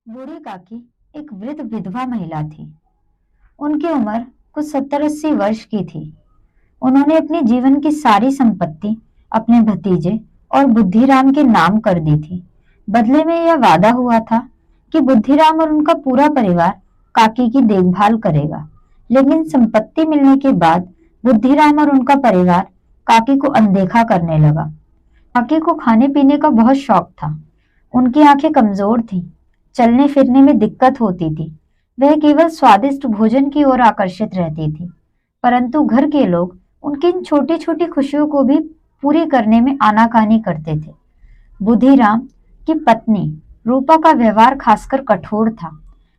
बूढ़ी काकी एक वृद्ध विधवा महिला थी। उनकी उम्र कुछ 70-80 वर्ष की थी। उन्होंने अपने जीवन की सारी संपत्ति अपने भतीजे और बुद्धिराम के नाम कर दी थी। बदले में यह वादा हुआ था कि बुद्धिराम और उनका पूरा परिवार काकी की देखभाल करेगा। लेकिन संपत्ति मिलने के बाद बुद्धिराम और उनका परिवार काकी को अनदेखा करने लगा। काकी को खाने पीने का बहुत शौक था। उनकी आंखें कमजोर थीं, चलने फिरने में दिक्कत होती थी। वह केवल स्वादिष्ट भोजन की ओर आकर्षित रहती थी, परंतु घर के लोग उनकी इन छोटी छोटी खुशियों को भी पूरी करने में आनाकानी करते थे। बुद्धिराम की पत्नी रूपा का व्यवहार खासकर कठोर था।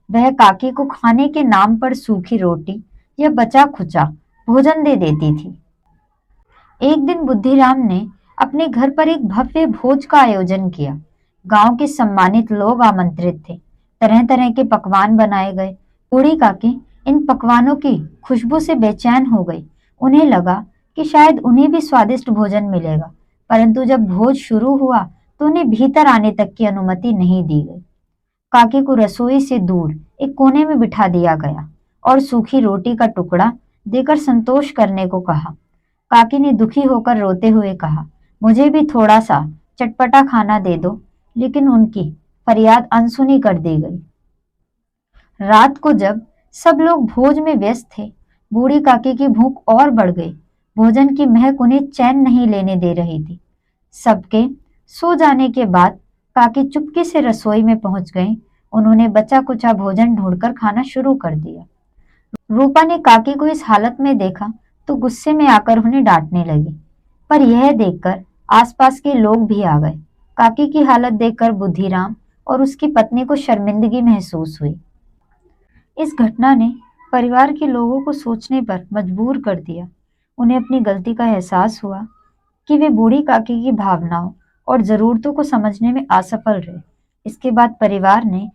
वह काकी को खाने के नाम पर सूखी रोटी या बचा खुचा भोजन दे देती थी। एक दिन बुद्धिराम ने अपने घर पर एक भव्य भोज का आयोजन किया। गांव के सम्मानित लोग आमंत्रित थे। तरह तरह के पकवान बनाए गए। बूढ़ी काकी इन पकवानों की खुशबू से बेचैन हो गई। उन्हें लगा कि शायद उन्हें भी स्वादिष्ट भोजन मिलेगा, परंतु जब भोज शुरू हुआ तो उन्हें भीतर आने तक की अनुमति नहीं दी गई। काकी को रसोई से दूर एक कोने में बिठा दिया गया और सूखी रोटी का टुकड़ा देकर संतोष करने को कहा। काकी ने दुखी होकर रोते हुए कहा, मुझे भी थोड़ा सा चटपटा खाना दे दो, लेकिन उनकी फरियाद अनसुनी कर दी गई। रात को जब सब लोग भोज में व्यस्त थे, बूढ़ी काकी की भूख और बढ़ गई। भोजन की महक उन्हें चैन नहीं लेने दे रही थी। सबके सो जाने के बाद काकी चुपके से रसोई में पहुंच गईं। उन्होंने बचा कुचा भोजन ढूंढकर खाना शुरू कर दिया। रूपा ने काकी को इस हालत में देखा तो गुस्से में आकर उन्हें डांटने लगी, पर यह देखकर आसपास के लोग भी आ गए। काकी की हालत देखकर बुद्धिराम और उसकी पत्नी को शर्मिंदगी महसूस हुई। इस घटना ने परिवार के लोगों को सोचने पर मजबूर कर दिया। उन्हें अपनी गलती का एहसास हुआ कि वे बूढ़ी काकी की भावनाओं और जरूरतों को समझने में असफल रहे। इसके बाद परिवार ने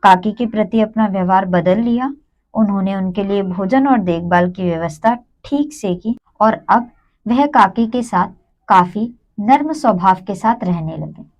काकी के प्रति अपना व्यवहार बदल लिया। उन्होंने उनके लिए भोजन और देखभाल की व्यवस्था ठीक से की और अब वह काकी के साथ काफी नर्म स्वभाव के साथ रहने लगे।